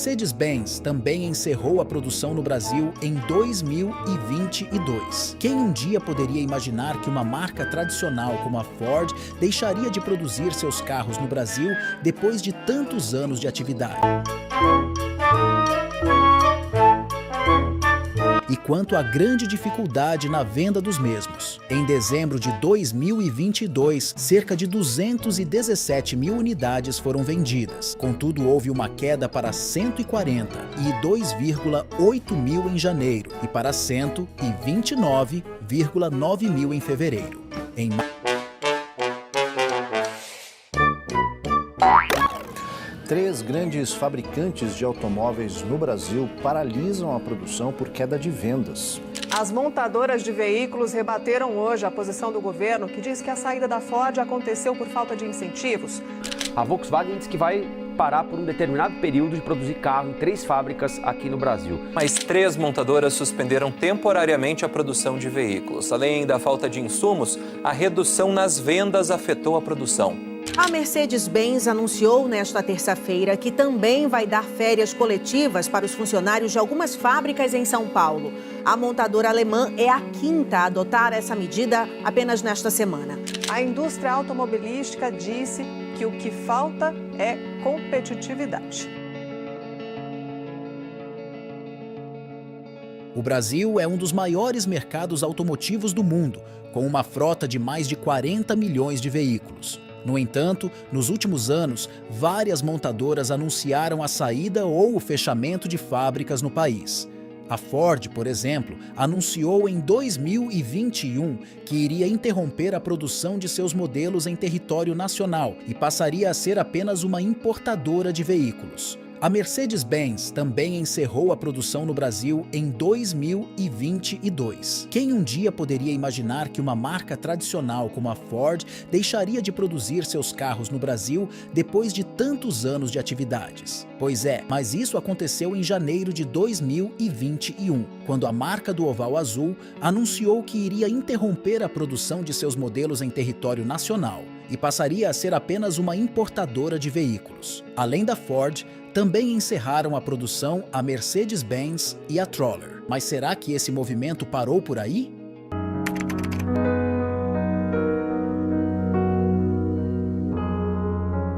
Mercedes-Benz também encerrou a produção no Brasil em 2022. Quem um dia poderia imaginar que uma marca tradicional como a Ford deixaria de produzir seus carros no Brasil depois de tantos anos de atividade? E quanto à grande dificuldade na venda dos mesmos. Em dezembro de 2022, cerca de 217 mil unidades foram vendidas. Contudo, houve uma queda para 140 e 2,8 mil em janeiro e para 129,9 mil em fevereiro. Três grandes fabricantes de automóveis no Brasil paralisam a produção por queda de vendas. As montadoras de veículos rebateram hoje a posição do governo, que diz que a saída da Ford aconteceu por falta de incentivos. A Volkswagen diz que vai parar por um determinado período de produzir carro em 3 fábricas aqui no Brasil. Mas 3 montadoras suspenderam temporariamente a produção de veículos. Além da falta de insumos, a redução nas vendas afetou a produção. A Mercedes-Benz anunciou nesta terça-feira que também vai dar férias coletivas para os funcionários de algumas fábricas em São Paulo. A montadora alemã é a 5ª a adotar essa medida apenas nesta semana. A indústria automobilística disse que o que falta é competitividade. O Brasil é um dos maiores mercados automotivos do mundo, com uma frota de mais de 40 milhões de veículos. No entanto, nos últimos anos, várias montadoras anunciaram a saída ou o fechamento de fábricas no país. A Ford, por exemplo, anunciou em 2021 que iria interromper a produção de seus modelos em território nacional e passaria a ser apenas uma importadora de veículos. A Mercedes-Benz também encerrou a produção no Brasil em 2022. Quem um dia poderia imaginar que uma marca tradicional como a Ford deixaria de produzir seus carros no Brasil depois de tantos anos de atividades? Pois é, mas isso aconteceu em janeiro de 2021, quando a marca do Oval Azul anunciou que iria interromper a produção de seus modelos em território nacional e passaria a ser apenas uma importadora de veículos. Além da Ford, também encerraram a produção a Mercedes-Benz e a Troller. Mas será que esse movimento parou por aí?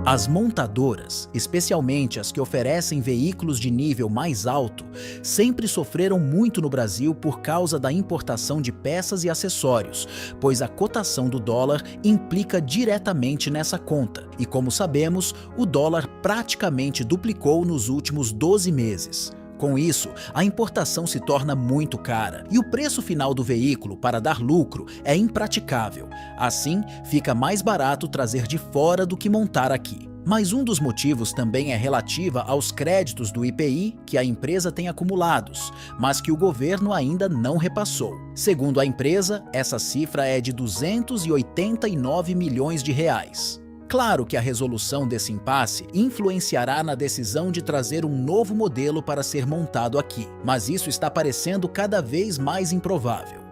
As montadoras, especialmente as que oferecem veículos de nível mais alto, sempre sofreram muito no Brasil por causa da importação de peças e acessórios, pois a cotação do dólar implica diretamente nessa conta. E como sabemos, o dólar praticamente duplicou nos últimos 12 meses. Com isso, a importação se torna muito cara e o preço final do veículo para dar lucro é impraticável. Assim, fica mais barato trazer de fora do que montar aqui. Mas um dos motivos também é relativa aos créditos do IPI que a empresa tem acumulados, mas que o governo ainda não repassou. Segundo a empresa, essa cifra é de 289 milhões de reais. Claro que a resolução desse impasse influenciará na decisão de trazer um novo modelo para ser montado aqui, mas isso está parecendo cada vez mais improvável.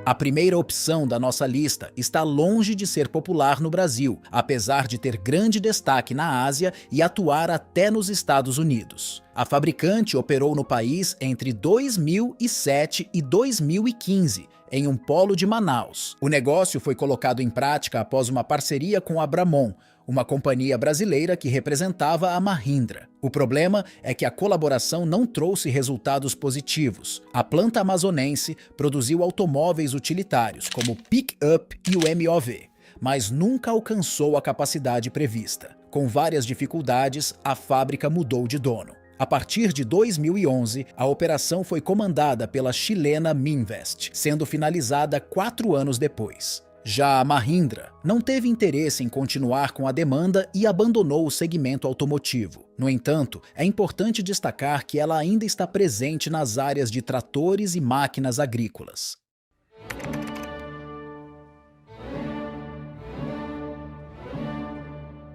A primeira opção da nossa lista está longe de ser popular no Brasil, apesar de ter grande destaque na Ásia e atuar até nos Estados Unidos. A fabricante operou no país entre 2007 e 2015, em um polo de Manaus. O negócio foi colocado em prática após uma parceria com a Bramon, uma companhia brasileira que representava a Mahindra. O problema é que a colaboração não trouxe resultados positivos. A planta amazonense produziu automóveis utilitários, como o Pick-up e o MOV, mas nunca alcançou a capacidade prevista. Com várias dificuldades, a fábrica mudou de dono. A partir de 2011, a operação foi comandada pela chilena Minvest, sendo finalizada 4 anos depois. Já a Mahindra não teve interesse em continuar com a demanda e abandonou o segmento automotivo. No entanto, é importante destacar que ela ainda está presente nas áreas de tratores e máquinas agrícolas.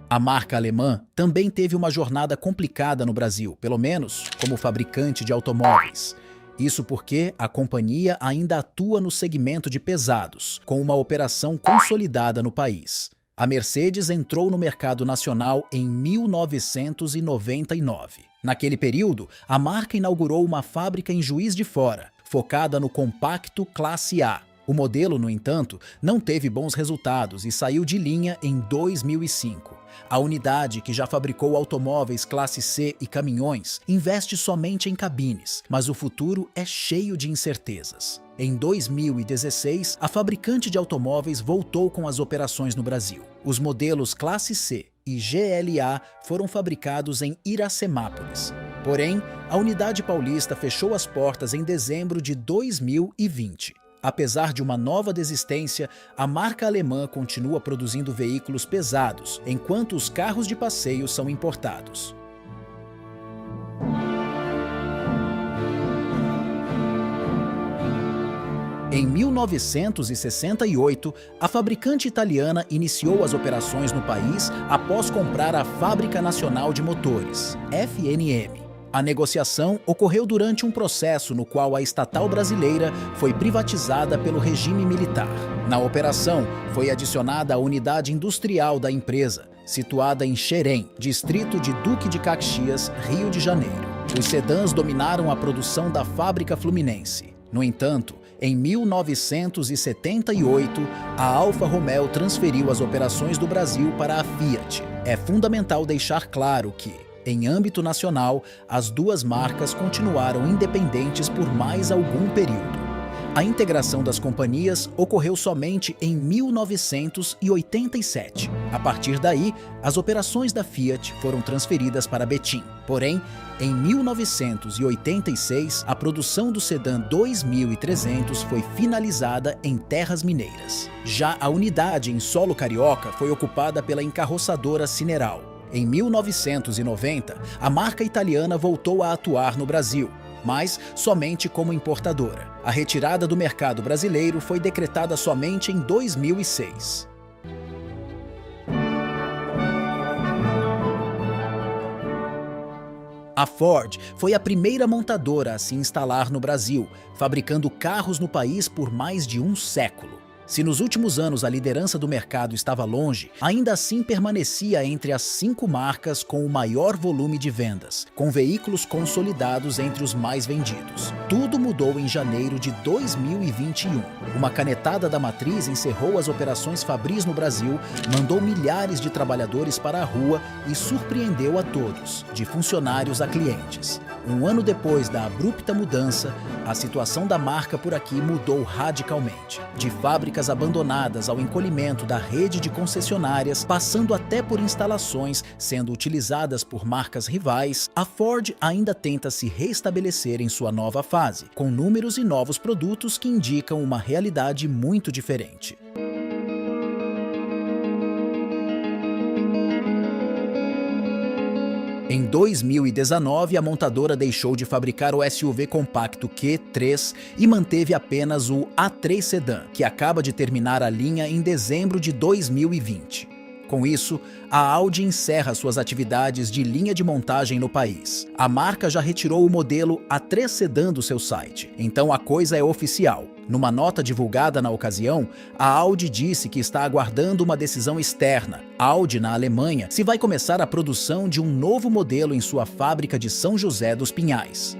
A marca alemã também teve uma jornada complicada no Brasil, pelo menos como fabricante de automóveis. Isso porque a companhia ainda atua no segmento de pesados, com uma operação consolidada no país. A Mercedes entrou no mercado nacional em 1999. Naquele período, a marca inaugurou uma fábrica em Juiz de Fora, focada no compacto Classe A. O modelo, no entanto, não teve bons resultados e saiu de linha em 2005. A unidade, que já fabricou automóveis classe C e caminhões, investe somente em cabines, mas o futuro é cheio de incertezas. Em 2016, a fabricante de automóveis voltou com as operações no Brasil. Os modelos classe C e GLA foram fabricados em Iracemápolis. Porém, a unidade paulista fechou as portas em dezembro de 2020. Apesar de uma nova desistência, a marca alemã continua produzindo veículos pesados, enquanto os carros de passeio são importados. Em 1968, a fabricante italiana iniciou as operações no país após comprar a Fábrica Nacional de Motores, FNM. A negociação ocorreu durante um processo no qual a estatal brasileira foi privatizada pelo regime militar. Na operação, foi adicionada a unidade industrial da empresa, situada em Xerém, distrito de Duque de Caxias, Rio de Janeiro. Os sedãs dominaram a produção da fábrica fluminense. No entanto, em 1978, a Alfa Romeo transferiu as operações do Brasil para a Fiat. É fundamental deixar claro que, em âmbito nacional, as duas marcas continuaram independentes por mais algum período. A integração das companhias ocorreu somente em 1987. A partir daí, as operações da Fiat foram transferidas para Betim. Porém, em 1986, a produção do sedã 2300 foi finalizada em terras mineiras. Já a unidade em solo carioca foi ocupada pela encarroçadora Cineral. Em 1990, a marca italiana voltou a atuar no Brasil, mas somente como importadora. A retirada do mercado brasileiro foi decretada somente em 2006. A Ford foi a primeira montadora a se instalar no Brasil, fabricando carros no país por mais de um século. Se nos últimos anos a liderança do mercado estava longe, ainda assim permanecia entre as 5 marcas com o maior volume de vendas, com veículos consolidados entre os mais vendidos. Tudo mudou em janeiro de 2021. Uma canetada da matriz encerrou as operações Fabris no Brasil, mandou milhares de trabalhadores para a rua e surpreendeu a todos, de funcionários a clientes. Um ano depois da abrupta mudança, a situação da marca por aqui mudou radicalmente. De fábricas abandonadas ao encolhimento da rede de concessionárias, passando até por instalações sendo utilizadas por marcas rivais, a Ford ainda tenta se restabelecer em sua nova fase, com números e novos produtos que indicam uma realidade muito diferente. Em 2019, a montadora deixou de fabricar o SUV compacto Q3 e manteve apenas o A3 Sedan, que acaba de terminar a linha em dezembro de 2020. Com isso, a Audi encerra suas atividades de linha de montagem no país. A marca já retirou o modelo A3 Sedan do seu site, então a coisa é oficial. Numa nota divulgada na ocasião, a Audi disse que está aguardando uma decisão externa. Audi, na Alemanha, se vai começar a produção de um novo modelo em sua fábrica de São José dos Pinhais.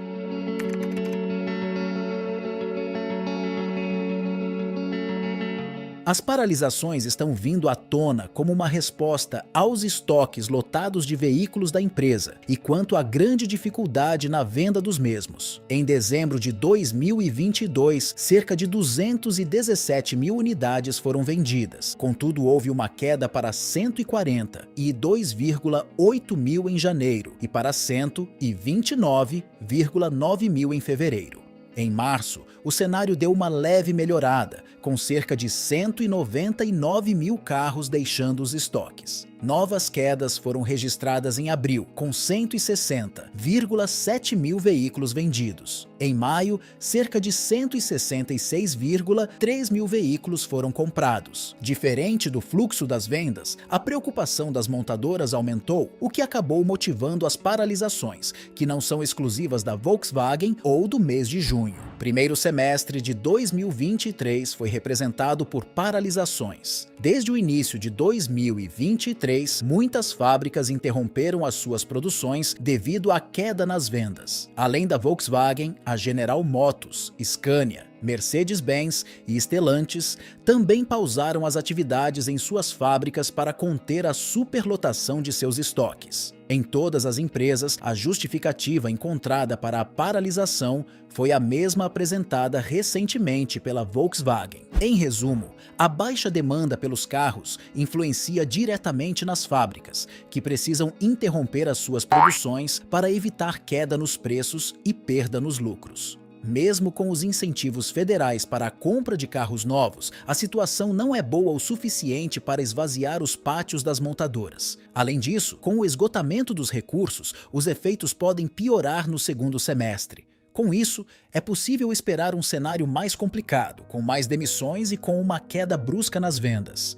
As paralisações estão vindo à tona como uma resposta aos estoques lotados de veículos da empresa e quanto à grande dificuldade na venda dos mesmos. Em dezembro de 2022, cerca de 217 mil unidades foram vendidas. Contudo, houve uma queda para 142,8 mil em janeiro e para 129,9 mil em fevereiro. Em março, o cenário deu uma leve melhorada, com cerca de 199 mil carros deixando os estoques. Novas quedas foram registradas em abril, com 160,7 mil veículos vendidos. Em maio, cerca de 166,3 mil veículos foram comprados. Diferente do fluxo das vendas, a preocupação das montadoras aumentou, o que acabou motivando as paralisações, que não são exclusivas da Volkswagen ou do mês de junho. Primeiro semestre de 2023 foi representado por paralisações. Desde o início de 2023, muitas fábricas interromperam as suas produções devido à queda nas vendas. Além da Volkswagen, a General Motors, Scania, Mercedes-Benz e Stellantis também pausaram as atividades em suas fábricas para conter a superlotação de seus estoques. Em todas as empresas, a justificativa encontrada para a paralisação foi a mesma apresentada recentemente pela Volkswagen. Em resumo, a baixa demanda pelos carros influencia diretamente nas fábricas, que precisam interromper as suas produções para evitar queda nos preços e perda nos lucros. Mesmo com os incentivos federais para a compra de carros novos, a situação não é boa o suficiente para esvaziar os pátios das montadoras. Além disso, com o esgotamento dos recursos, os efeitos podem piorar no segundo semestre. Com isso, é possível esperar um cenário mais complicado, com mais demissões e com uma queda brusca nas vendas.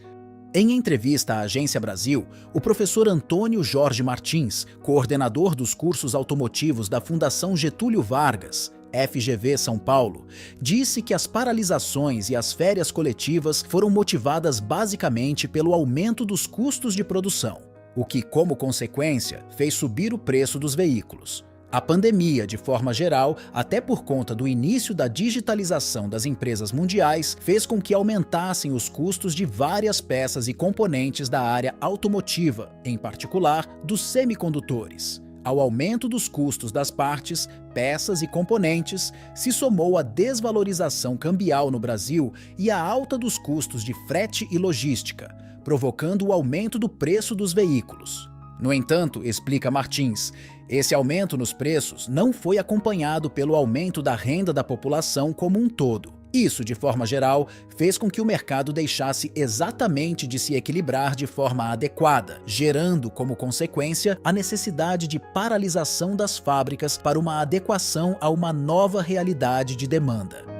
Em entrevista à Agência Brasil, o professor Antônio Jorge Martins, coordenador dos cursos automotivos da Fundação Getúlio Vargas, FGV São Paulo, disse que as paralisações e as férias coletivas foram motivadas basicamente pelo aumento dos custos de produção, o que, como consequência, fez subir o preço dos veículos. A pandemia, de forma geral, até por conta do início da digitalização das empresas mundiais, fez com que aumentassem os custos de várias peças e componentes da área automotiva, em particular dos semicondutores. Ao aumento dos custos das partes, peças e componentes, se somou a desvalorização cambial no Brasil e a alta dos custos de frete e logística, provocando o aumento do preço dos veículos. No entanto, explica Martins, esse aumento nos preços não foi acompanhado pelo aumento da renda da população como um todo. Isso, de forma geral, fez com que o mercado deixasse exatamente de se equilibrar de forma adequada, gerando, como consequência, a necessidade de paralisação das fábricas para uma adequação a uma nova realidade de demanda.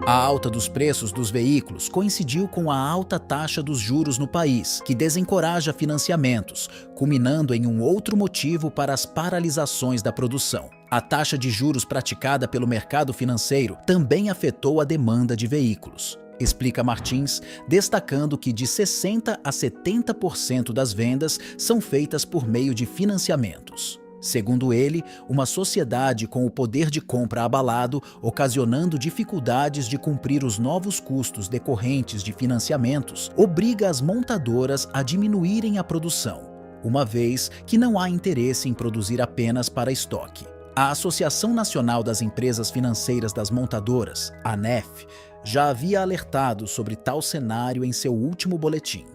A alta dos preços dos veículos coincidiu com a alta taxa dos juros no país, que desencoraja financiamentos, culminando em um outro motivo para as paralisações da produção. A taxa de juros praticada pelo mercado financeiro também afetou a demanda de veículos. Explica Martins, destacando que de 60% a 70% das vendas são feitas por meio de financiamentos. Segundo ele, uma sociedade com o poder de compra abalado, ocasionando dificuldades de cumprir os novos custos decorrentes de financiamentos, obriga as montadoras a diminuírem a produção, uma vez que não há interesse em produzir apenas para estoque. A Associação Nacional das Empresas Financeiras das Montadoras, ANEF, já havia alertado sobre tal cenário em seu último boletim.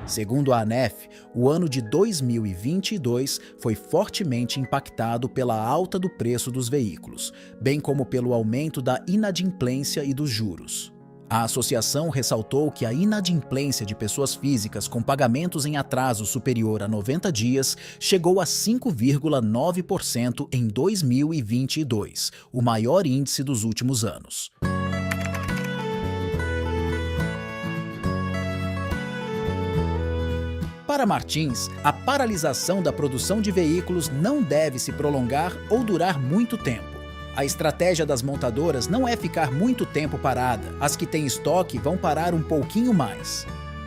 Segundo a ANEF, o ano de 2022 foi fortemente impactado pela alta do preço dos veículos, bem como pelo aumento da inadimplência e dos juros. A associação ressaltou que a inadimplência de pessoas físicas com pagamentos em atraso superior a 90 dias chegou a 5,9% em 2022, o maior índice dos últimos anos. Para Martins, a paralisação da produção de veículos não deve se prolongar ou durar muito tempo. A estratégia das montadoras não é ficar muito tempo parada. As que têm estoque vão parar um pouquinho mais.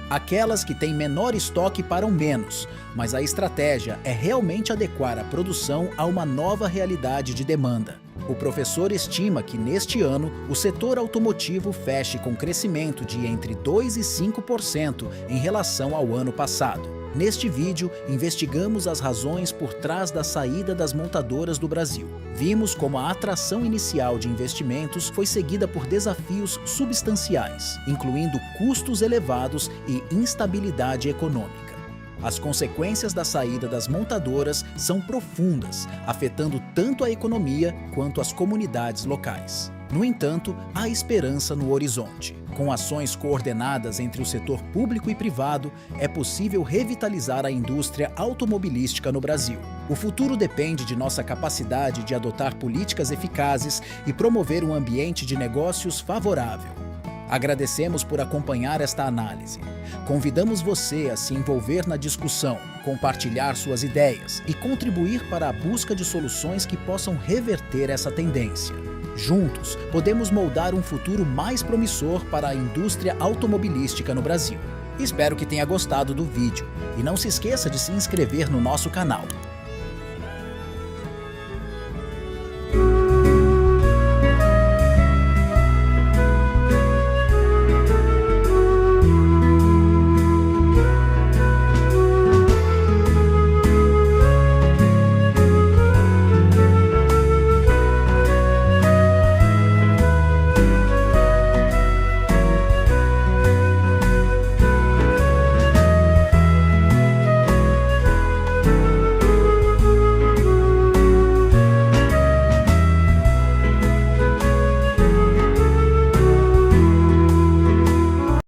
Aquelas que têm menor estoque param menos, mas a estratégia é realmente adequar a produção a uma nova realidade de demanda. O professor estima que neste ano o setor automotivo feche com crescimento de entre 2% e 5% em relação ao ano passado. Neste vídeo, investigamos as razões por trás da saída das montadoras do Brasil. Vimos como a atração inicial de investimentos foi seguida por desafios substanciais, incluindo custos elevados e instabilidade econômica. As consequências da saída das montadoras são profundas, afetando tanto a economia quanto as comunidades locais. No entanto, há esperança no horizonte. Com ações coordenadas entre o setor público e privado, é possível revitalizar a indústria automobilística no Brasil. O futuro depende de nossa capacidade de adotar políticas eficazes e promover um ambiente de negócios favorável. Agradecemos por acompanhar esta análise. Convidamos você a se envolver na discussão, compartilhar suas ideias e contribuir para a busca de soluções que possam reverter essa tendência. Juntos, podemos moldar um futuro mais promissor para a indústria automobilística no Brasil. Espero que tenha gostado do vídeo e não se esqueça de se inscrever no nosso canal.